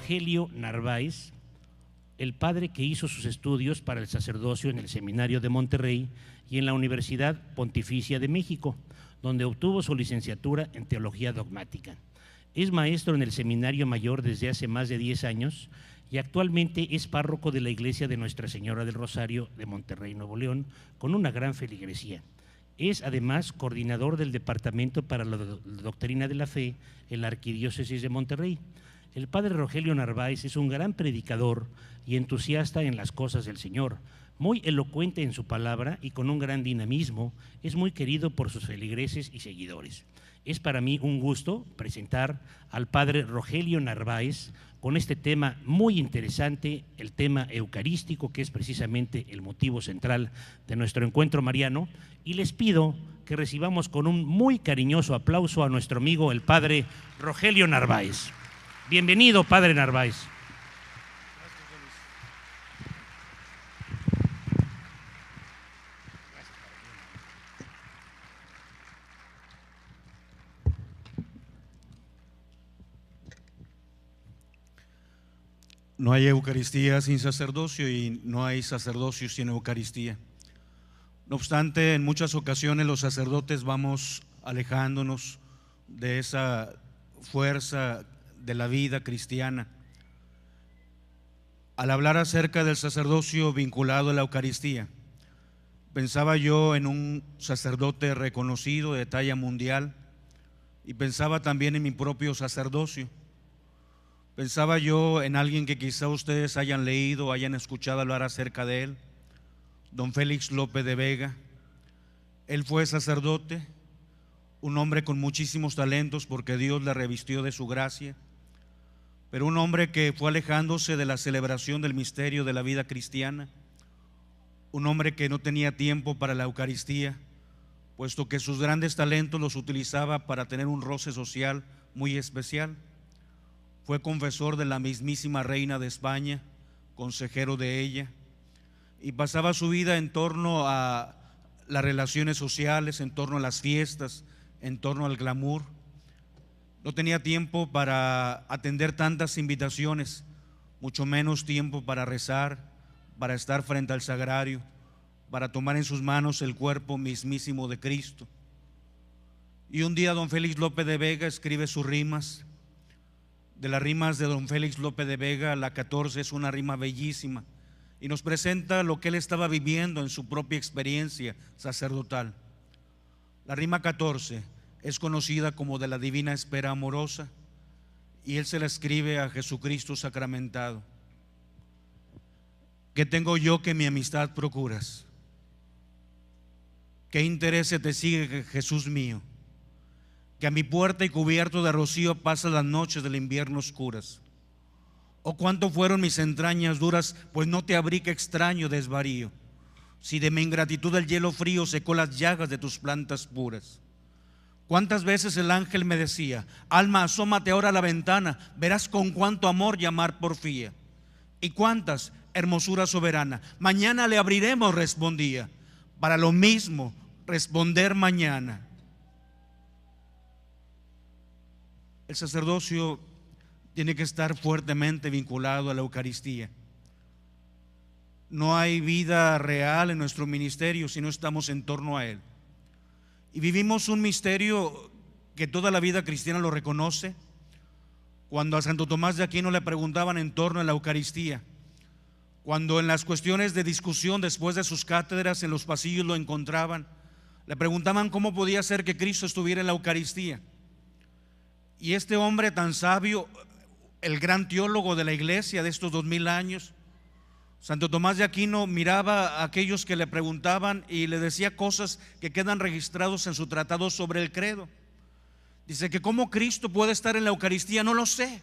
Rogelio Narváez, el padre que hizo sus estudios para el sacerdocio en el Seminario de Monterrey y en la Universidad Pontificia de México, donde obtuvo su licenciatura en Teología Dogmática. Es maestro en el Seminario Mayor desde hace más de 10 años y actualmente es párroco de la Iglesia de Nuestra Señora del Rosario de Monterrey, Nuevo León, con una gran feligresía. Es además coordinador del Departamento para la Doctrina de la Fe en la Arquidiócesis de Monterrey. El padre Rogelio Narváez es un gran predicador y entusiasta en las cosas del Señor, muy elocuente en su palabra y con un gran dinamismo. Es muy querido por sus feligreses y seguidores. Es para mí un gusto presentar al padre Rogelio Narváez con este tema muy interesante, el tema eucarístico, que es precisamente el motivo central de nuestro encuentro mariano, y les pido que recibamos con un muy cariñoso aplauso a nuestro amigo el padre Rogelio Narváez. Bienvenido, padre Narváez. No hay Eucaristía sin sacerdocio y no hay sacerdocio sin Eucaristía. No obstante, en muchas ocasiones los sacerdotes vamos alejándonos de esa fuerza de la vida cristiana. Al hablar acerca del sacerdocio vinculado a la Eucaristía, pensaba yo en un sacerdote reconocido de talla mundial y pensaba también en mi propio sacerdocio. Pensaba yo en alguien que quizá ustedes hayan leído, hayan escuchado hablar acerca de él, don Félix López de Vega. Él fue sacerdote, un hombre con muchísimos talentos porque Dios le revistió de su gracia, pero un hombre que fue alejándose de la celebración del misterio de la vida cristiana, un hombre que no tenía tiempo para la Eucaristía, puesto que sus grandes talentos los utilizaba para tener un roce social muy especial. Fue confesor de la mismísima reina de España, consejero de ella, y pasaba su vida en torno a las relaciones sociales, en torno a las fiestas, en torno al glamour. No tenía tiempo para atender tantas invitaciones, mucho menos tiempo para rezar, para estar frente al sagrario, para tomar en sus manos el cuerpo mismísimo de Cristo. Y un día don Félix López de Vega escribe sus rimas. De las rimas de don Félix López de Vega, la 14 es una rima bellísima y nos presenta lo que él estaba viviendo en su propia experiencia sacerdotal. La rima 14 es conocida como de la divina espera amorosa y él se la escribe a Jesucristo sacramentado. ¿Qué tengo yo que mi amistad procuras? ¿Qué interés te sigue, Jesús mío? Que a mi puerta y cubierto de rocío pasas las noches del invierno oscuras. Oh, cuánto fueron mis entrañas duras, pues no te abrí, que extraño desvarío. Si de mi ingratitud el hielo frío secó las llagas de tus plantas puras. Cuántas veces el ángel me decía: alma, asómate ahora a la ventana, verás con cuánto amor llamar porfía. Y cuántas, hermosura soberana, mañana le abriremos, respondía, para lo mismo responder mañana. El sacerdocio tiene que estar fuertemente vinculado a la Eucaristía. No hay vida real en nuestro ministerio si no estamos en torno a él. Y vivimos un misterio que toda la vida cristiana lo reconoce. Cuando a Santo Tomás de Aquino le preguntaban en torno a la Eucaristía, cuando en las cuestiones de discusión después de sus cátedras en los pasillos lo encontraban, le preguntaban cómo podía ser que Cristo estuviera en la Eucaristía. Y este hombre tan sabio, el gran teólogo de la iglesia de estos 2000 años, Santo Tomás de Aquino, miraba a aquellos que le preguntaban y le decía cosas que quedan registrados en su tratado sobre el credo. Dice que cómo Cristo puede estar en la Eucaristía, no lo sé,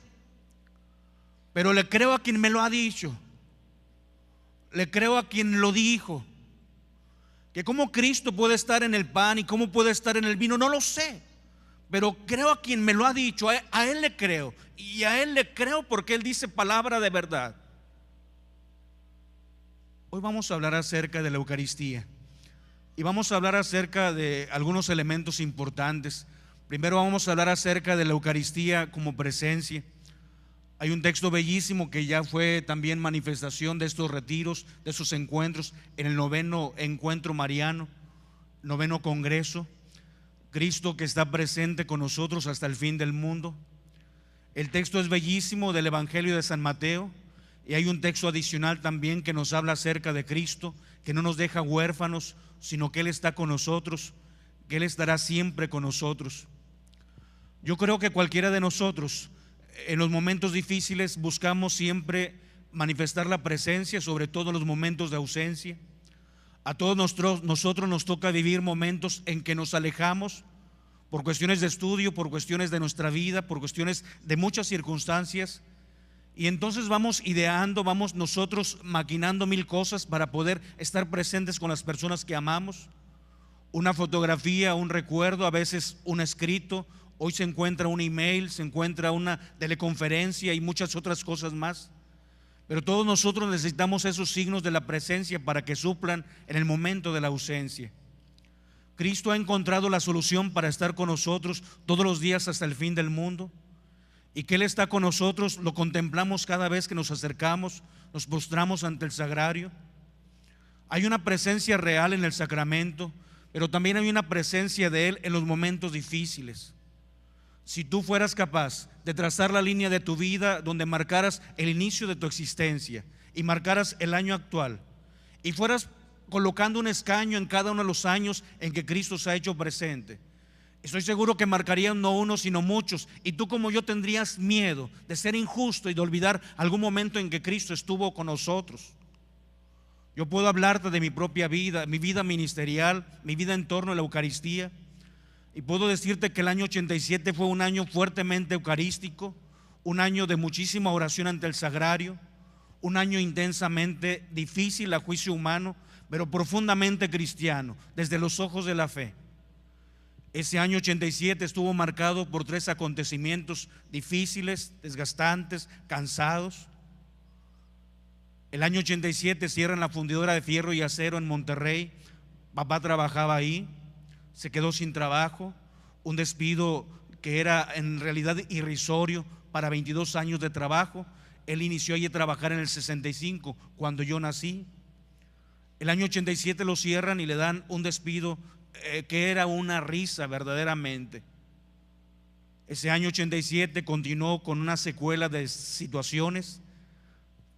pero le creo a quien me lo ha dicho, le creo a quien lo dijo. Que cómo Cristo puede estar en el pan y cómo puede estar en el vino, no lo sé, pero creo a quien me lo ha dicho, a él le creo. Y a él le creo porque él dice palabra de verdad. Hoy vamos a hablar acerca de la Eucaristía y vamos a hablar acerca de algunos elementos importantes. Primero vamos a hablar acerca de la Eucaristía como presencia. Hay un texto bellísimo que ya fue también manifestación de estos retiros, de esos encuentros, en el 9º encuentro mariano, 9º congreso. Cristo que está presente con nosotros hasta el fin del mundo. El texto es bellísimo del Evangelio de San Mateo, y hay un texto adicional también que nos habla acerca de Cristo, que no nos deja huérfanos, sino que Él está con nosotros, que Él estará siempre con nosotros. Yo creo que cualquiera de nosotros en los momentos difíciles buscamos siempre manifestar la presencia, sobre todo en los momentos de ausencia. A todos nosotros nos toca vivir momentos en que nos alejamos por cuestiones de estudio, por cuestiones de nuestra vida, por cuestiones de muchas circunstancias, y entonces vamos ideando, vamos nosotros maquinando mil cosas para poder estar presentes con las personas que amamos. Una fotografía, un recuerdo, a veces un escrito, hoy se encuentra un email, se encuentra una teleconferencia y muchas otras cosas más. Pero todos nosotros necesitamos esos signos de la presencia para que suplan en el momento de la ausencia. Cristo ha encontrado la solución para estar con nosotros todos los días hasta el fin del mundo, y que Él está con nosotros lo contemplamos cada vez que nos acercamos, nos postramos ante el sagrario. Hay una presencia real en el sacramento, pero también hay una presencia de Él en los momentos difíciles. Si tú fueras capaz de trazar la línea de tu vida donde marcaras el inicio de tu existencia y marcaras el año actual, y fueras colocando un escaño en cada uno de los años en que Cristo se ha hecho presente, estoy seguro que marcarían no uno sino muchos, y tú como yo tendrías miedo de ser injusto y de olvidar algún momento en que Cristo estuvo con nosotros. Yo puedo hablarte de mi propia vida, mi vida ministerial, mi vida en torno a la Eucaristía, y puedo decirte que el año 87 fue un año fuertemente eucarístico, un año de muchísima oración ante el sagrario, un año intensamente difícil a juicio humano, pero profundamente cristiano desde los ojos de la fe. Ese año 87 estuvo marcado por 3 acontecimientos difíciles, desgastantes, cansados. El año 87 cierran la fundidora de fierro y acero en Monterrey. Papá trabajaba ahí, se quedó sin trabajo, un despido que era en realidad irrisorio para 22 años de trabajo. Él inició ahí a trabajar en el 65, cuando yo nací. El año 87 lo cierran y le dan un despido que era una risa verdaderamente. Ese año 87 continuó con una secuela de situaciones.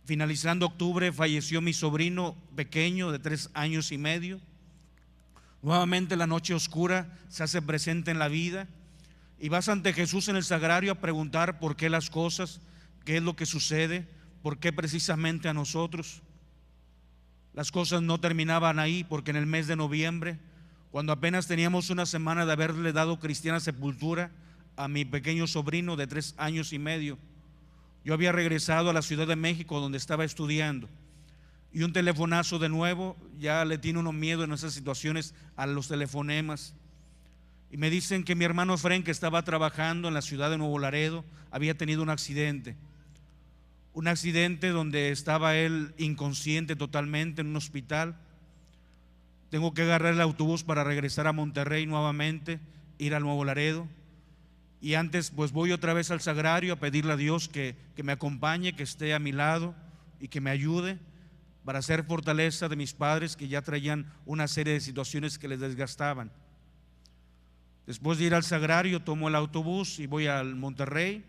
Finalizando octubre falleció mi sobrino pequeño de 3 años y medio. Nuevamente la noche oscura se hace presente en la vida, y vas ante Jesús en el sagrario a preguntar por qué las cosas, qué es lo que sucede, por qué precisamente a nosotros. Las cosas no terminaban ahí, porque en el mes de noviembre, cuando apenas teníamos una semana de haberle dado cristiana sepultura a mi pequeño sobrino de 3 años y medio, yo había regresado a la Ciudad de México, donde estaba estudiando, y un telefonazo de nuevo. Ya le tiene uno miedo en esas situaciones a los telefonemas, y me dicen que mi hermano Efraín, que estaba trabajando en la ciudad de Nuevo Laredo, había tenido un accidente donde estaba él inconsciente totalmente en un hospital. Tengo que agarrar el autobús para regresar a Monterrey nuevamente, ir al Nuevo Laredo, y antes pues voy otra vez al sagrario a pedirle a Dios que me acompañe, que esté a mi lado y que me ayude para hacer fortaleza de mis padres, que ya traían una serie de situaciones que les desgastaban. Después de ir al sagrario tomo el autobús y voy al Monterrey,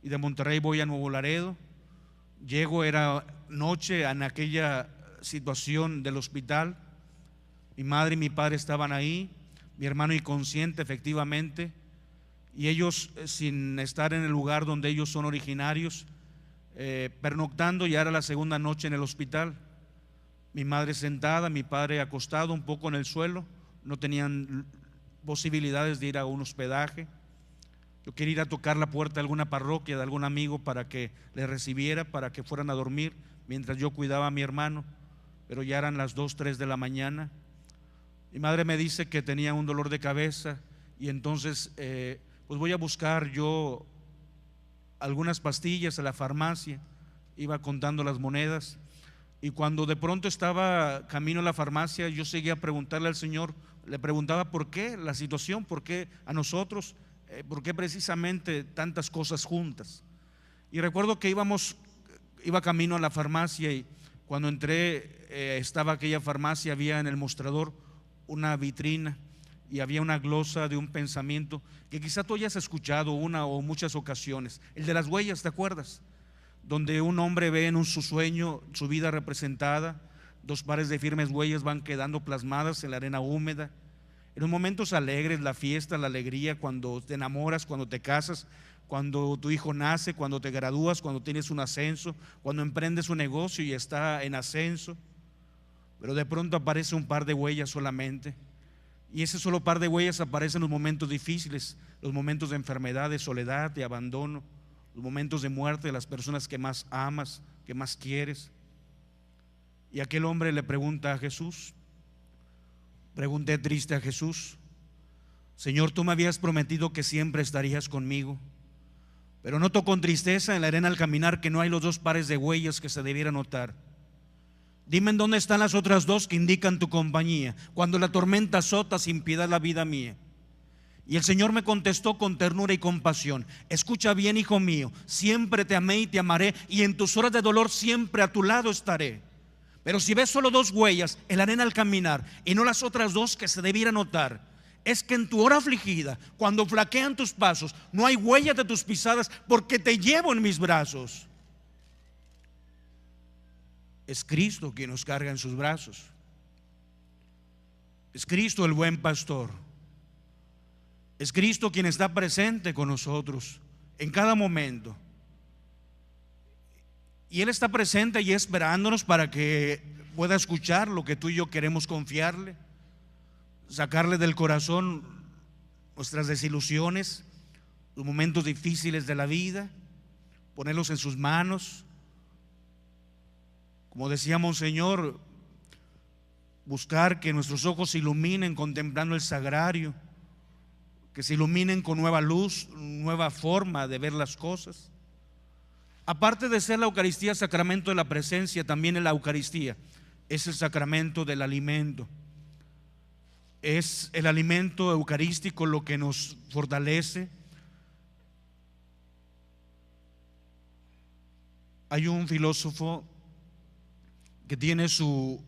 y de Monterrey voy a Nuevo Laredo. Llego, era noche en aquella situación del hospital. Mi madre y mi padre estaban ahí, mi hermano inconsciente efectivamente, y ellos sin estar en el lugar donde ellos son originarios, pernoctando. Ya era la segunda noche en el hospital. Mi madre sentada, mi padre acostado un poco en el suelo. No tenían posibilidades de ir a un hospedaje. Yo quería ir a tocar la puerta de alguna parroquia, de algún amigo, para que les recibiera, para que fueran a dormir mientras yo cuidaba a mi hermano, pero ya eran las 2, 3 de la mañana. Mi madre me dice que tenía un dolor de cabeza, y entonces pues voy a buscar yo algunas pastillas a la farmacia. Iba contando las monedas, y cuando de pronto estaba camino a la farmacia, yo seguía a preguntarle al Señor. Le preguntaba por qué la situación, por qué a nosotros, por qué precisamente tantas cosas juntas. Y recuerdo que iba camino a la farmacia, y cuando entré estaba aquella farmacia, había en el mostrador una vitrina y había una glosa de un pensamiento que quizá tú hayas escuchado una o muchas ocasiones, el de las huellas, ¿te acuerdas? Donde un hombre ve en su sueño su vida representada, dos pares de firmes huellas van quedando plasmadas en la arena húmeda. En los momentos alegres, la fiesta, la alegría, cuando te enamoras, cuando te casas, cuando tu hijo nace, cuando te gradúas, cuando tienes un ascenso, cuando emprendes un negocio y está en ascenso, pero de pronto aparece un par de huellas solamente, y ese solo par de huellas aparece en los momentos difíciles, los momentos de enfermedad, de soledad, de abandono, los momentos de muerte de las personas que más amas, que más quieres. Y aquel hombre le pregunta a Jesús, pregunté triste a Jesús: Señor, tú me habías prometido que siempre estarías conmigo, pero noto con tristeza en la arena al caminar que no hay los dos pares de huellas que se debieran notar. Dime en dónde están las otras dos que indican tu compañía cuando la tormenta azota sin piedad la vida mía. Y el Señor me contestó con ternura y compasión: escucha bien, hijo mío, siempre te amé y te amaré, y en tus horas de dolor siempre a tu lado estaré. Pero si ves solo dos huellas en la arena al caminar y no las otras dos que se debieran notar, es que en tu hora afligida, cuando flaquean tus pasos, no hay huellas de tus pisadas, porque te llevo en mis brazos. Es Cristo quien nos carga en sus brazos. Es Cristo el buen pastor. Es Cristo quien está presente con nosotros en cada momento. Y Él está presente y esperándonos para que pueda escuchar lo que tú y yo queremos confiarle, sacarle del corazón nuestras desilusiones, los momentos difíciles de la vida, ponerlos en sus manos. Como decía Monseñor, buscar que nuestros ojos se iluminen contemplando el sagrario, que se iluminen con nueva luz, nueva forma de ver las cosas. Aparte de ser la Eucaristía sacramento de la presencia, también en la Eucaristía es el sacramento del alimento. Es el alimento eucarístico lo que nos fortalece. Hay un filósofo que tiene sus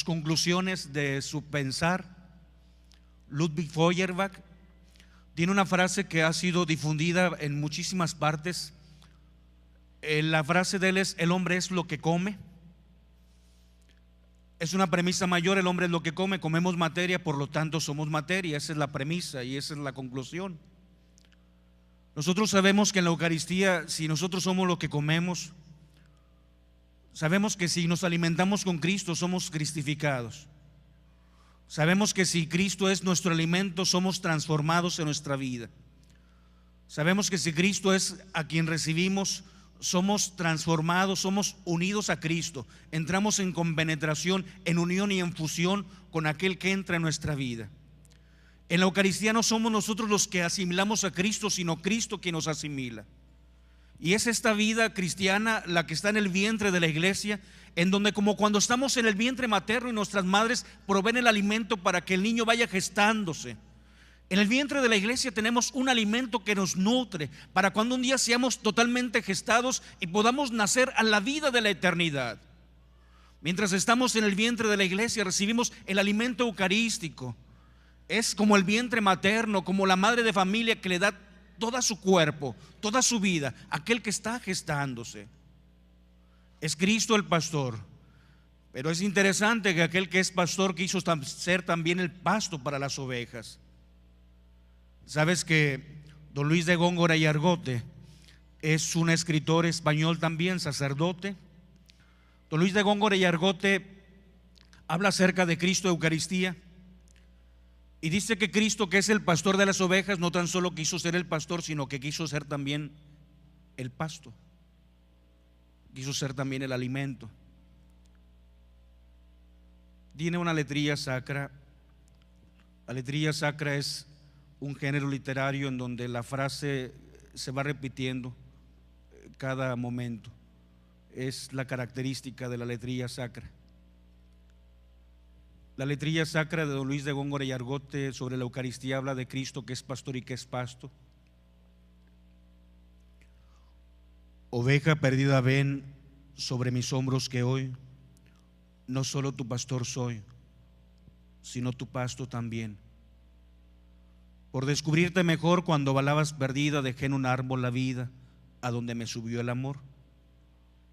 conclusiones de su pensar, Ludwig Feuerbach. Tiene una frase que ha sido difundida en muchísimas partes. La frase de él es: el hombre es lo que come. Es una premisa mayor: el hombre es lo que come, comemos materia, por lo tanto somos materia. Esa es la premisa y esa es la conclusión. Nosotros sabemos que en la Eucaristía, si nosotros somos lo que comemos, sabemos que si nos alimentamos con Cristo somos cristificados. Sabemos que si Cristo es nuestro alimento, somos transformados en nuestra vida. Sabemos que si Cristo es a quien recibimos, somos transformados, somos unidos a Cristo. Entramos en compenetración, en unión y en fusión con aquel que entra en nuestra vida. En la Eucaristía no somos nosotros los que asimilamos a Cristo, sino Cristo quien nos asimila. Y es esta vida cristiana la que está en el vientre de la iglesia, en donde, como cuando estamos en el vientre materno y nuestras madres proveen el alimento para que el niño vaya gestándose, en el vientre de la iglesia tenemos un alimento que nos nutre para cuando un día seamos totalmente gestados y podamos nacer a la vida de la eternidad. Mientras estamos en el vientre de la iglesia recibimos el alimento eucarístico. Es como el vientre materno, como la madre de familia que le da todo su cuerpo, toda su vida, aquel que está gestándose. Es Cristo el pastor. Pero es interesante que aquel que es pastor quiso ser también el pasto para las ovejas. Sabes que don Luis de Góngora y Argote es un escritor español también, sacerdote. Don Luis de Góngora y Argote habla acerca de Cristo Eucaristía y dice que Cristo, que es el pastor de las ovejas, no tan solo quiso ser el pastor, sino que quiso ser también el pasto, quiso ser también el alimento. Tiene una letría sacra. La letría sacra es un género literario en donde la frase se va repitiendo cada momento. Es la característica de la letría sacra. La letría sacra de don Luis de Góngora y Argote sobre la Eucaristía habla de Cristo que es pastor y que es pasto. Oveja perdida, ven sobre mis hombros que hoy no solo tu pastor soy, sino tu pasto también. Por descubrirte mejor cuando balabas perdida, dejé en un árbol la vida, a donde me subió el amor.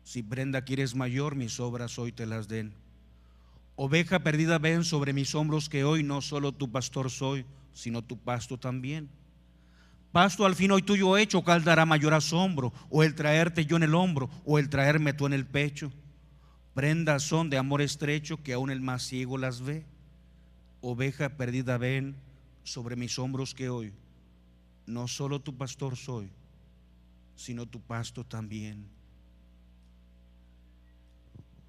Si prenda quieres mayor, mis obras hoy te las den. Oveja perdida, ven sobre mis hombros que hoy no solo tu pastor soy, sino tu pasto también. Pasto al fin hoy tuyo hecho, ¿cuál dará mayor asombro? O el traerte yo en el hombro, o el traerme tú en el pecho. Prendas son de amor estrecho, que aún el más ciego las ve. Oveja perdida, ven sobre mis hombros que hoy no solo tu pastor soy, sino tu pasto también.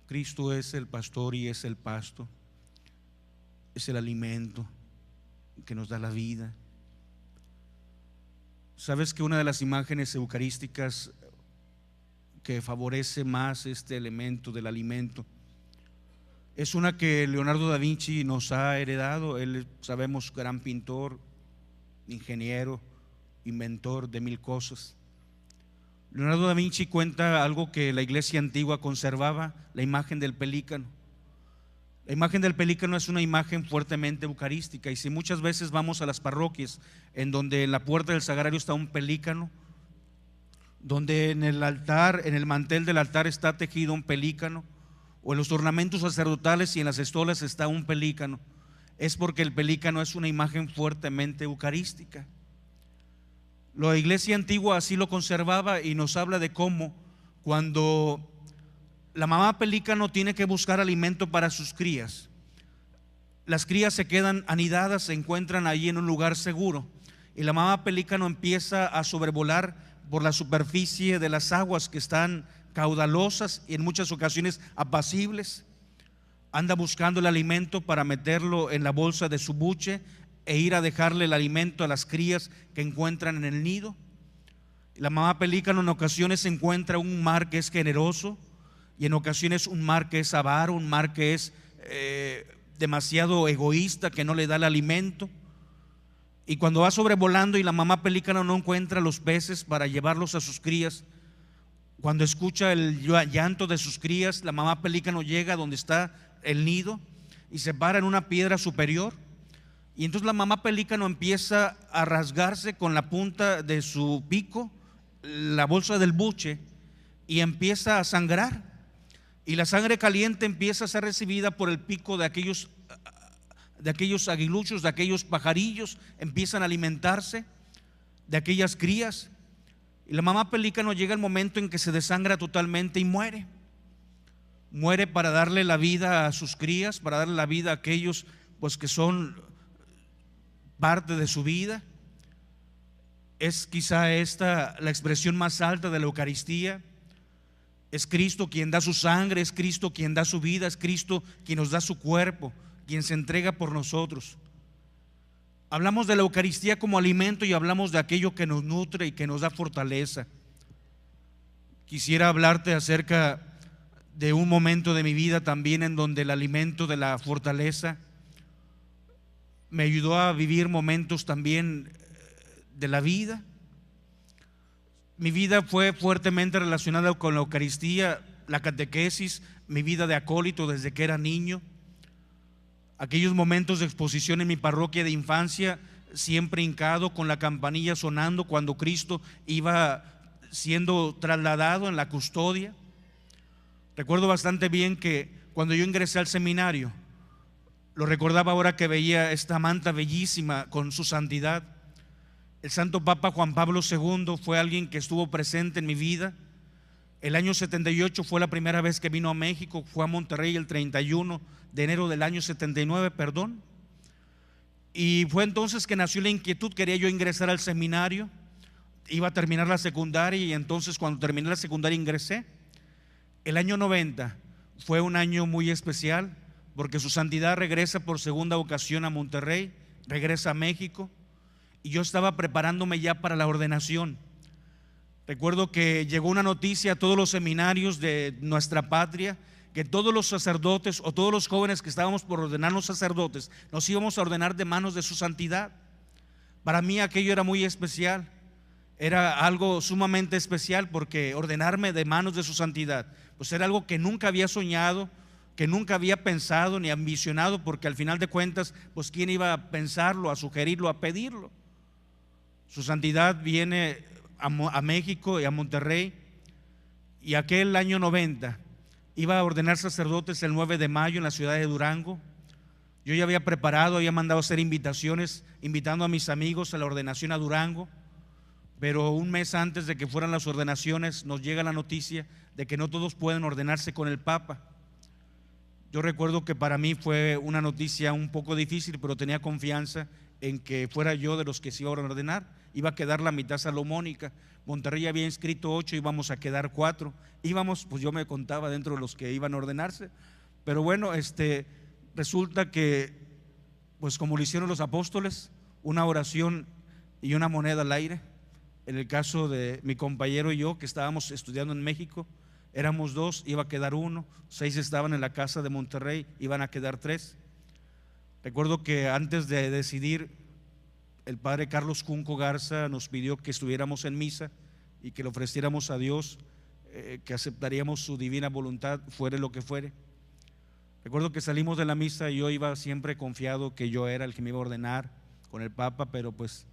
Cristo es el pastor y es el pasto, es el alimento que nos da la vida. ¿Sabes que una de las imágenes eucarísticas que favorece más este elemento del alimento es una que Leonardo da Vinci nos ha heredado? Él, sabemos, gran pintor, ingeniero, inventor de mil cosas. Leonardo da Vinci cuenta algo que la iglesia antigua conservaba: la imagen del pelícano. La imagen del pelícano es una imagen fuertemente eucarística, y si muchas veces vamos a las parroquias en donde en la puerta del sagrario está un pelícano, donde en el altar, en el mantel del altar está tejido un pelícano, o en los ornamentos sacerdotales y en las estolas está un pelícano, es porque el pelícano es una imagen fuertemente eucarística. La iglesia antigua así lo conservaba, y nos habla de cómo cuando la mamá pelícano tiene que buscar alimento para sus crías, las crías se quedan anidadas, se encuentran allí en un lugar seguro, y la mamá pelícano empieza a sobrevolar por la superficie de las aguas que están caudalosas y en muchas ocasiones apacibles. Anda buscando el alimento para meterlo en la bolsa de su buche e ir a dejarle el alimento a las crías que encuentran en el nido. La mamá pelícano en ocasiones encuentra un mar que es generoso, y en ocasiones un mar que es avaro, un mar que es demasiado egoísta, que no le da el alimento. Y cuando va sobrevolando y la mamá pelícano no encuentra los peces para llevarlos a sus crías, cuando escucha el llanto de sus crías, la mamá pelícano llega donde está el nido y se para en una piedra superior, y entonces la mamá pelícano empieza a rasgarse con la punta de su pico la bolsa del buche y empieza a sangrar, y la sangre caliente empieza a ser recibida por el pico de aquellos aguiluchos, de aquellos pajarillos, empiezan a alimentarse de aquellas crías. Y la mamá pelícano llega el momento en que se desangra totalmente y muere. Muere para darle la vida a sus crías, para darle la vida a aquellos pues que son parte de su vida. Es quizá esta la expresión más alta de la Eucaristía. Es Cristo quien da su sangre, es Cristo quien da su vida, es Cristo quien nos da su cuerpo, quien se entrega por nosotros. Hablamos de la Eucaristía como alimento y hablamos de aquello que nos nutre y que nos da fortaleza. Quisiera hablarte acerca de un momento de mi vida también en donde el alimento de la fortaleza me ayudó a vivir momentos también de la vida. Mi vida fue fuertemente relacionada con la Eucaristía, la catequesis, mi vida de acólito desde que era niño. Aquellos momentos de exposición en mi parroquia de infancia, siempre hincado con la campanilla sonando cuando Cristo iba siendo trasladado en la custodia. Recuerdo bastante bien que cuando yo ingresé al seminario, lo recordaba ahora que veía esta manta bellísima con su santidad. El Santo Papa Juan Pablo II fue alguien que estuvo presente en mi vida. El año 78 fue la primera vez que vino a México, fue a Monterrey el 31 de enero del año 79, y fue entonces que nació la inquietud. Quería yo ingresar al seminario, iba a terminar la secundaria, y entonces cuando terminé la secundaria ingresé. El año 90 fue un año muy especial porque su santidad regresa por segunda ocasión a Monterrey, regresa a México, y yo estaba preparándome ya para la ordenación. Recuerdo que llegó una noticia a todos los seminarios de nuestra patria, que todos los sacerdotes o todos los jóvenes que estábamos por ordenarnos sacerdotes nos íbamos a ordenar de manos de su santidad. Para mí aquello era muy especial. era algo sumamente especial, porque ordenarme de manos de su santidad, pues era algo que nunca había soñado, que nunca había pensado ni ambicionado, porque al final de cuentas, pues quién iba a pensarlo, a sugerirlo, a pedirlo. Su santidad viene a México y a Monterrey, y aquel año 90 iba a ordenar sacerdotes el 9 de mayo en la ciudad de Durango. Yo ya había preparado, había mandado hacer invitaciones, invitando a mis amigos a la ordenación a Durango, pero un mes antes de que fueran las ordenaciones nos llega la noticia de que no todos pueden ordenarse con el Papa. Yo recuerdo que para mí fue una noticia un poco difícil, pero tenía confianza en que fuera yo de los que se iba a ordenar. Iba a quedar la mitad salomónica. Monterrey había inscrito 8, íbamos a quedar 4. Íbamos, pues yo me contaba dentro de los que iban a ordenarse. Pero bueno, resulta que, pues como lo hicieron los apóstoles, una oración y una moneda al aire. En el caso de mi compañero y yo, que estábamos estudiando en México, éramos 2, iba a quedar 1, 6 estaban en la casa de Monterrey, iban a quedar 3. Recuerdo que antes de decidir, el padre Carlos Junco Garza nos pidió que estuviéramos en misa y que le ofreciéramos a Dios que aceptaríamos su divina voluntad, fuere lo que fuere. Recuerdo que salimos de la misa y yo iba siempre confiado que yo era el que me iba a ordenar con el Papa, pero pues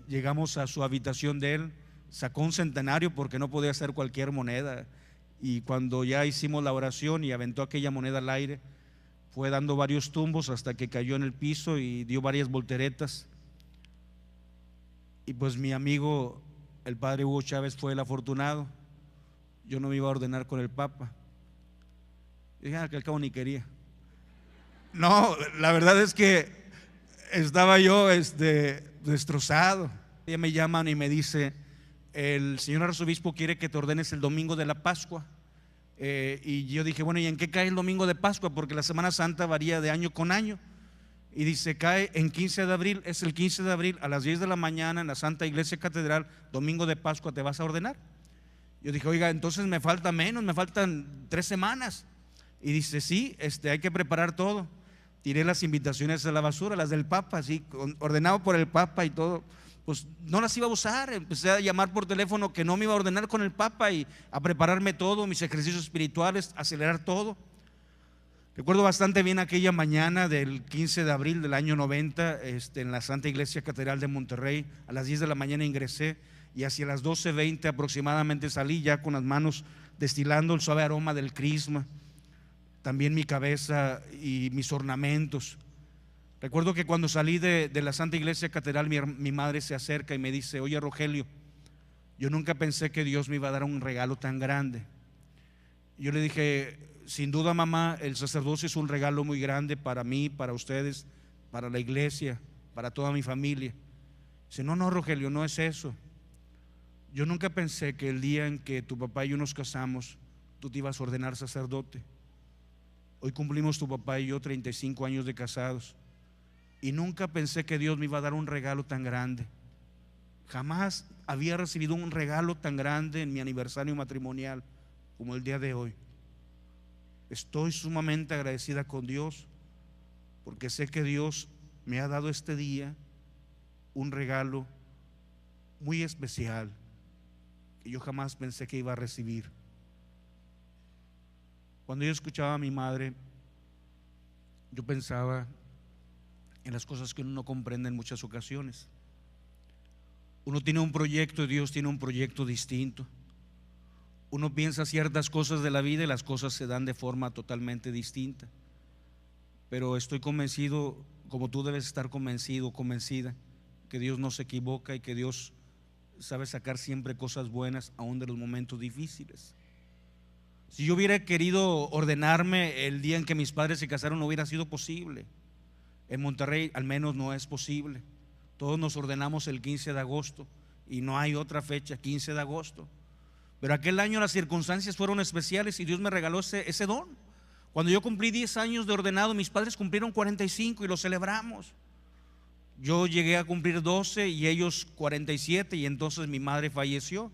llegamos a su habitación de él, sacó un centenario porque no podía hacer cualquier moneda, y cuando ya hicimos la oración y aventó aquella moneda al aire, fue dando varios tumbos hasta que cayó en el piso y dio varias volteretas. Y pues mi amigo, el padre Hugo Chávez, fue el afortunado. Yo no me iba a ordenar con el Papa. Y dije, que al cabo ni quería. No, la verdad es que estaba yo destrozado. Ella me llaman y me dice: el señor arzobispo quiere que te ordenes el domingo de la Pascua. Y yo dije, bueno, ¿y en qué cae el domingo de Pascua? Porque la Semana Santa varía de año con año. Y dice, cae en 15 de abril, es el 15 de abril a las 10 de la mañana en la Santa Iglesia Catedral, domingo de Pascua, ¿te vas a ordenar? Yo dije, oiga, entonces me falta menos, me faltan 3 semanas. Y dice, sí, hay que preparar todo. Tiré las invitaciones a la basura, las del Papa, así, ordenado por el Papa y todo. Pues no las iba a usar. Empecé a llamar por teléfono que no me iba a ordenar con el Papa y a prepararme todo, mis ejercicios espirituales, acelerar todo. Recuerdo bastante bien aquella mañana del 15 de abril del año 90, en la Santa Iglesia Catedral de Monterrey. A las 10 de la mañana ingresé y hacia las 12:20 aproximadamente salí ya con las manos destilando el suave aroma del crisma, también mi cabeza y mis ornamentos. Recuerdo que cuando salí de la Santa Iglesia Catedral, mi madre se acerca y me dice, oye Rogelio, yo nunca pensé que Dios me iba a dar un regalo tan grande. Yo le dije, sin duda mamá, el sacerdocio es un regalo muy grande para mí, para ustedes, para la iglesia, para toda mi familia. Dice, no Rogelio, no es eso. Yo nunca pensé que el día en que tu papá y yo nos casamos, tú te ibas a ordenar sacerdote. Hoy cumplimos tu papá y yo 35 años de casados. Y nunca pensé que Dios me iba a dar un regalo tan grande. Jamás había recibido un regalo tan grande en mi aniversario matrimonial como el día de hoy. Estoy sumamente agradecida con Dios porque sé que Dios me ha dado este día un regalo muy especial que yo jamás pensé que iba a recibir. Cuando yo escuchaba a mi madre, yo pensaba en las cosas que uno no comprende en muchas ocasiones. Uno tiene un proyecto y Dios tiene un proyecto distinto. Uno piensa ciertas cosas de la vida y las cosas se dan de forma totalmente distinta. Pero estoy convencido, como tú debes estar convencido, convencida, que Dios no se equivoca y que Dios sabe sacar siempre cosas buenas aún de los momentos difíciles. Si yo hubiera querido ordenarme el día en que mis padres se casaron, no hubiera sido posible. En Monterrey al menos no es posible. Todos nos ordenamos el 15 de agosto y no hay otra fecha, 15 de agosto. Pero aquel año las circunstancias fueron especiales y Dios me regaló ese don. Cuando yo cumplí 10 años de ordenado, mis padres cumplieron 45 y lo celebramos. Yo llegué a cumplir 12 y ellos 47 y entonces mi madre falleció.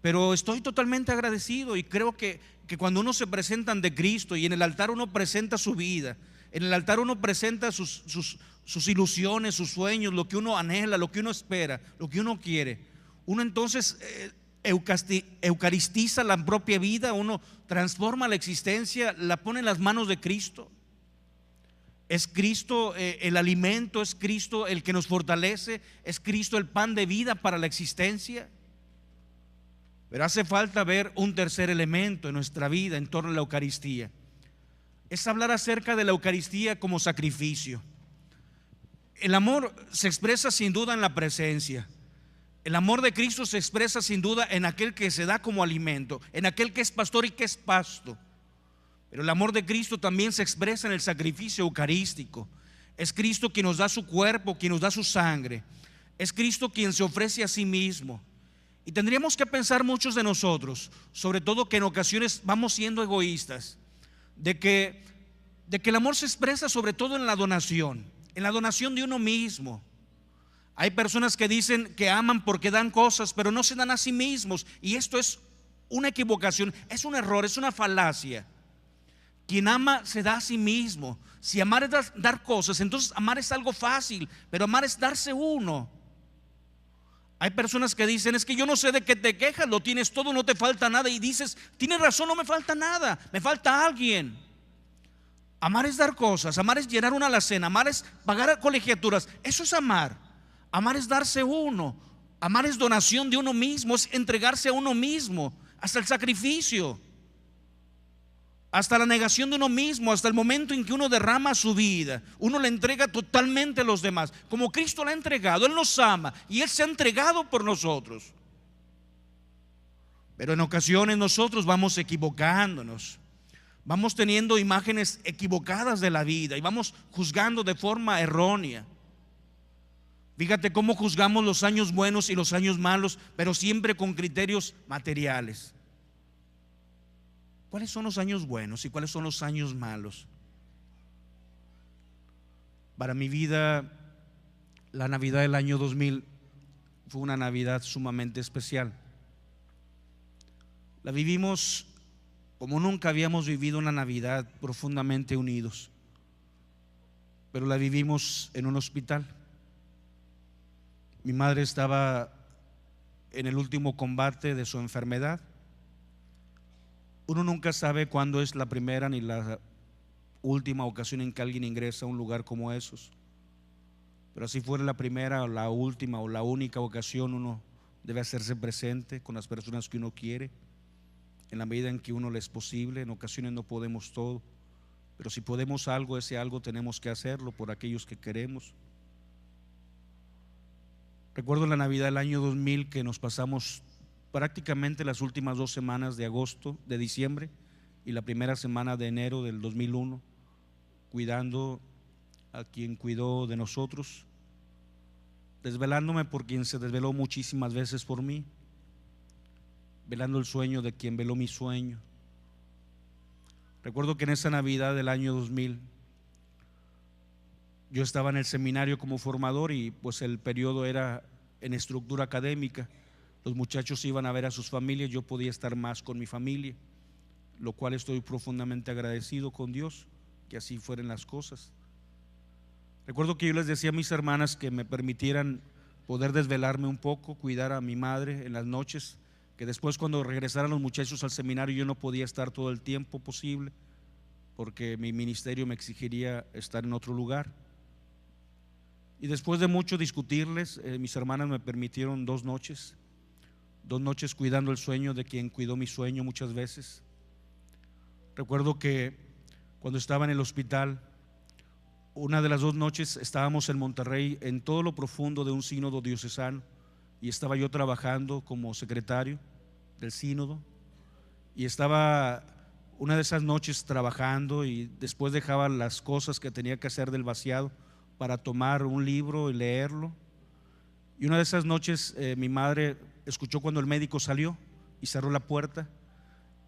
Pero estoy totalmente agradecido y creo que cuando uno se presenta ante Cristo y en el altar uno presenta su vida, en el altar uno presenta sus ilusiones, sus sueños, lo que uno anhela, lo que uno espera, lo que uno quiere, Uno entonces eucaristiza la propia vida, uno transforma la existencia, la pone en las manos de Cristo. Es Cristo el alimento, es Cristo el que nos fortalece, es Cristo el pan de vida para la existencia. Pero hace falta ver un tercer elemento en nuestra vida en torno a la Eucaristía. Es hablar acerca de la Eucaristía como sacrificio. El amor se expresa sin duda en la presencia. El amor de Cristo se expresa sin duda en aquel que se da como alimento, en aquel que es pastor y que es pasto. Pero el amor de Cristo también se expresa en el sacrificio eucarístico. Es Cristo quien nos da su cuerpo, quien nos da su sangre. Es Cristo quien se ofrece a sí mismo. Y tendríamos que pensar muchos de nosotros, sobre todo que en ocasiones vamos siendo egoístas, de que el amor se expresa sobre todo en la donación de uno mismo. Hay personas que dicen que aman porque dan cosas, pero no se dan a sí mismos. Y esto es una equivocación, es un error, es una falacia. Quien ama se da a sí mismo. Si amar es dar cosas, entonces amar es algo fácil, pero amar es darse uno. Hay personas que dicen: es que yo no sé de qué te quejas, lo tienes todo, no te falta nada. Y dices: tienes razón, no me falta nada, me falta alguien. Amar es dar cosas, amar es llenar una alacena, amar es pagar colegiaturas. Eso es amar. Amar es darse uno. Amar es donación de uno mismo, es entregarse a uno mismo, hasta el sacrificio, hasta la negación de uno mismo, hasta el momento en que uno derrama su vida. Uno le entrega totalmente a los demás, como Cristo la ha entregado. Él nos ama y Él se ha entregado por nosotros. Pero en ocasiones nosotros vamos equivocándonos, vamos teniendo imágenes equivocadas de la vida y vamos juzgando de forma errónea. Fíjate cómo juzgamos los años buenos y los años malos, pero siempre con criterios materiales. ¿Cuáles son los años buenos y cuáles son los años malos? Para mi vida, la Navidad del año 2000 fue una Navidad sumamente especial. La vivimos como nunca habíamos vivido una Navidad, profundamente unidos. Pero la vivimos en un hospital. Mi madre estaba en el último combate de su enfermedad. Uno nunca sabe cuándo es la primera ni la última ocasión en que alguien ingresa a un lugar como esos. Pero si fuera la primera o la última o la única ocasión, uno debe hacerse presente con las personas que uno quiere, en la medida en que uno le es posible. En ocasiones no podemos todo, pero si podemos algo, ese algo tenemos que hacerlo por aquellos que queremos. Recuerdo la Navidad del año 2000 que nos pasamos prácticamente las últimas 2 semanas de diciembre y la primera semana de enero del 2001 cuidando a quien cuidó de nosotros, desvelándome por quien se desveló muchísimas veces por mí, velando el sueño de quien veló mi sueño. Recuerdo que en esa Navidad del año 2000 yo estaba en el seminario como formador y pues el periodo era en estructura académica. Los muchachos iban a ver a sus familias, yo podía estar más con mi familia, lo cual estoy profundamente agradecido con Dios que así fueran las cosas. Recuerdo que yo les decía a mis hermanas que me permitieran poder desvelarme un poco, cuidar a mi madre en las noches, que después cuando regresaran los muchachos al seminario yo no podía estar todo el tiempo posible porque mi ministerio me exigiría estar en otro lugar. Y después de mucho discutirles, mis hermanas me permitieron 2 noches cuidando el sueño de quien cuidó mi sueño muchas veces. Recuerdo que cuando estaba en el hospital, una de las 2 noches estábamos en Monterrey, en todo lo profundo de un sínodo diocesano, y estaba yo trabajando como secretario del sínodo, y estaba una de esas noches trabajando y después dejaba las cosas que tenía que hacer del vaciado para tomar un libro y leerlo. Y una de esas noches mi madre escuchó cuando el médico salió y cerró la puerta.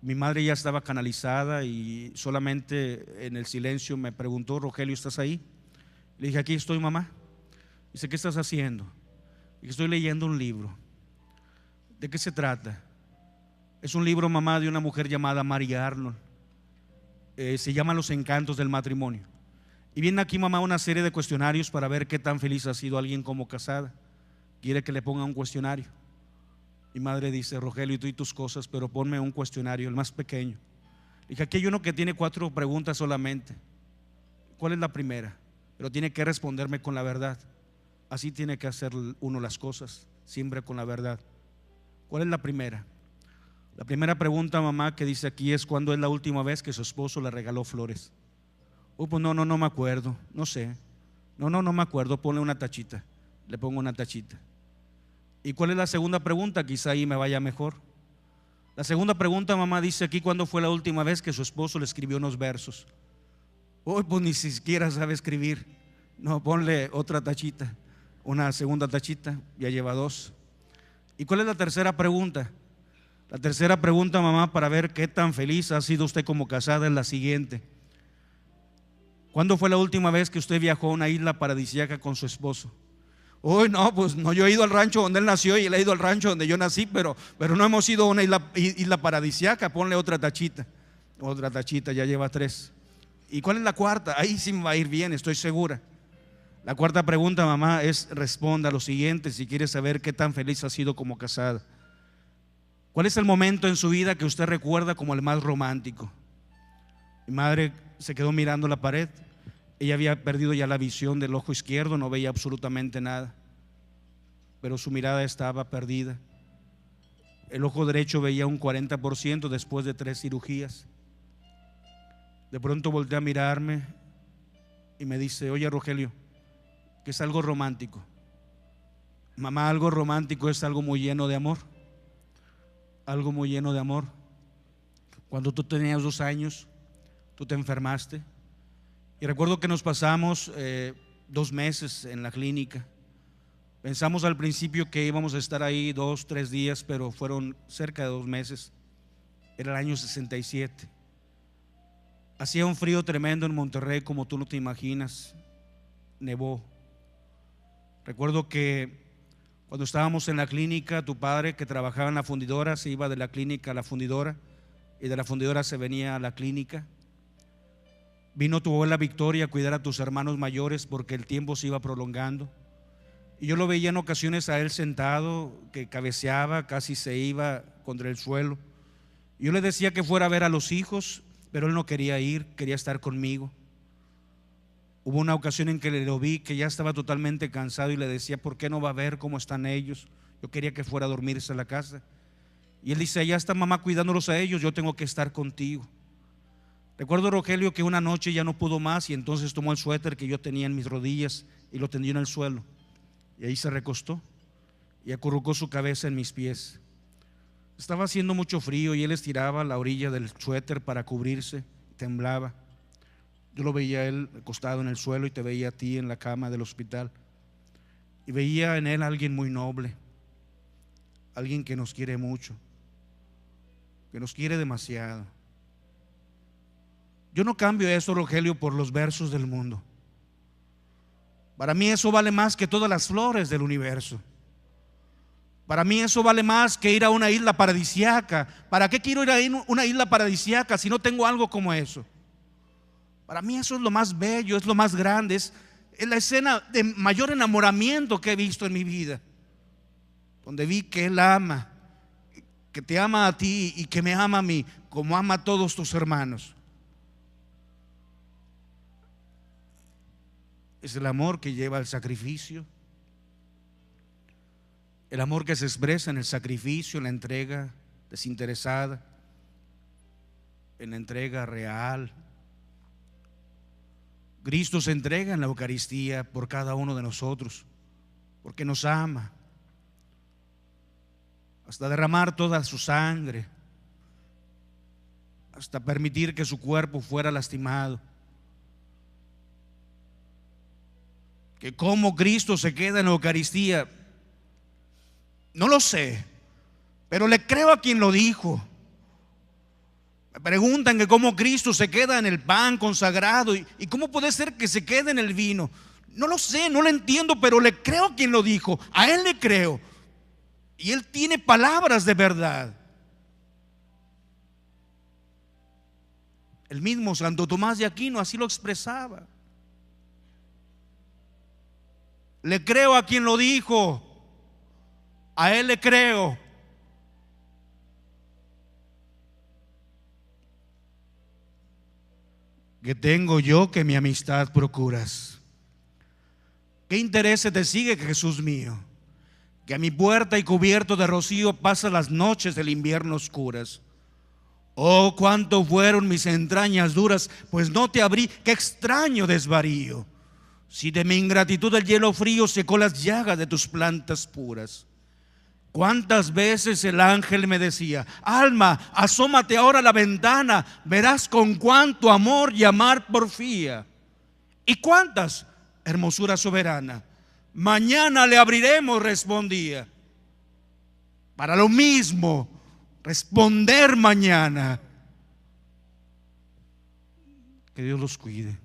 Mi madre ya estaba canalizada y solamente en el silencio me preguntó: Rogelio, ¿estás ahí? Le dije: aquí estoy, mamá. Dice: ¿qué estás haciendo? Dije: estoy leyendo un libro. ¿De qué se trata? Es un libro, mamá, de una mujer llamada María Arnold. Se llama Los encantos del matrimonio. Y viene aquí, mamá, una serie de cuestionarios para ver qué tan feliz ha sido alguien como casada. Quiere que le ponga un cuestionario. Mi madre dice: Rogelio, y tú y tus cosas, pero ponme un cuestionario, el más pequeño. Dije: aquí hay uno que tiene 4 preguntas solamente. ¿Cuál es la primera? Pero tiene que responderme con la verdad. Así tiene que hacer uno las cosas, siempre con la verdad. ¿Cuál es la primera? La primera pregunta, mamá, que dice aquí es: ¿cuándo es la última vez que su esposo le regaló flores? Pues no me acuerdo, no sé. No me acuerdo, ponle una tachita. Le pongo una tachita. ¿Y cuál es la segunda pregunta? Quizá ahí me vaya mejor. La segunda pregunta, mamá, dice aquí: ¿cuándo fue la última vez que su esposo le escribió unos versos? Pues ni siquiera sabe escribir. No, ponle otra tachita, una segunda tachita, ya lleva 2. ¿Y cuál es la tercera pregunta? La tercera pregunta, mamá, para ver qué tan feliz ha sido usted como casada, es la siguiente: ¿cuándo fue la última vez que usted viajó a una isla paradisíaca con su esposo? No, pues no, yo he ido al rancho donde él nació y él ha ido al rancho donde yo nací, pero no hemos ido a una isla paradisíaca. Ponle otra tachita, ya lleva 3. ¿Y cuál es la cuarta? Ahí sí me va a ir bien, estoy segura. La cuarta pregunta, mamá, es: responda lo siguiente si quiere saber qué tan feliz ha sido como casada. ¿Cuál es el momento en su vida que usted recuerda como el más romántico? Mi madre se quedó mirando la pared. Ella había perdido ya la visión del ojo izquierdo, no veía absolutamente nada, pero su mirada estaba perdida. El ojo derecho veía un 40% después de 3 cirugías. De pronto volteé a mirarme y me dice: oye, Rogelio, ¿qué es algo romántico? Mamá, algo romántico es algo muy lleno de amor. Algo muy lleno de amor. Cuando tú tenías 2 años, tú te enfermaste. Y recuerdo que nos pasamos 2 meses en la clínica. Pensamos al principio que íbamos a estar ahí 2, 3 días, pero fueron cerca de 2 meses. Era el año 67. Hacía un frío tremendo en Monterrey, como tú no te imaginas. Nevó. Recuerdo que cuando estábamos en la clínica, tu padre, que trabajaba en la fundidora, se iba de la clínica a la fundidora, y de la fundidora se venía a la clínica. Vino tu abuela Victoria a cuidar a tus hermanos mayores porque el tiempo se iba prolongando. Y yo lo veía en ocasiones a él sentado, que cabeceaba, casi se iba contra el suelo. Yo le decía que fuera a ver a los hijos, pero él no quería ir, quería estar conmigo. Hubo una ocasión en que lo vi que ya estaba totalmente cansado y le decía: ¿por qué no va a ver cómo están ellos? Yo quería que fuera a dormirse a la casa. Y él dice: allá está mamá cuidándolos a ellos, yo tengo que estar contigo. Recuerdo, Rogelio, que una noche ya no pudo más y entonces tomó el suéter que yo tenía en mis rodillas y lo tendió en el suelo, y ahí se recostó y acurrucó su cabeza en mis pies. Estaba haciendo mucho frío y él estiraba la orilla del suéter para cubrirse, temblaba. Yo lo veía a él acostado en el suelo y te veía a ti en la cama del hospital, y veía en él a alguien muy noble, alguien que nos quiere mucho, que nos quiere demasiado. Yo no cambio eso, Rogelio, por los versos del mundo. Para mí eso vale más que todas las flores del universo. Para mí eso vale más que ir a una isla paradisíaca. ¿Para qué quiero ir a una isla paradisíaca si no tengo algo como eso? Para mí eso es lo más bello, es lo más grande, es la escena de mayor enamoramiento que he visto en mi vida, donde vi que Él ama, que te ama a ti y que me ama a mí, como ama a todos tus hermanos. Es el amor que lleva al sacrificio, el amor que se expresa en el sacrificio, en la entrega desinteresada, en la entrega real. Cristo se entrega en la Eucaristía por cada uno de nosotros, porque nos ama, hasta derramar toda su sangre, hasta permitir que su cuerpo fuera lastimado. Que cómo Cristo se queda en la Eucaristía, no lo sé, pero le creo a quien lo dijo. Me preguntan que cómo Cristo se queda en el pan consagrado y cómo puede ser que se quede en el vino. No lo sé, no lo entiendo, pero le creo a quien lo dijo. A Él le creo, y Él tiene palabras de verdad. El mismo Santo Tomás de Aquino así lo expresaba. Le creo a quien lo dijo, a Él le creo, que tengo yo que mi amistad procuras. ¿Qué interés te sigue, Jesús mío? Que a mi puerta y cubierto de rocío pasas las noches del invierno oscuras. Oh, cuánto fueron mis entrañas duras, pues no te abrí. Qué extraño desvarío, si de mi ingratitud el hielo frío secó las llagas de tus plantas puras. Cuántas veces el ángel me decía: alma, asómate ahora a la ventana, verás con cuánto amor y amar porfía. Y cuántas, hermosura soberana, mañana le abriremos, respondía. Para lo mismo, responder mañana. Que Dios los cuide.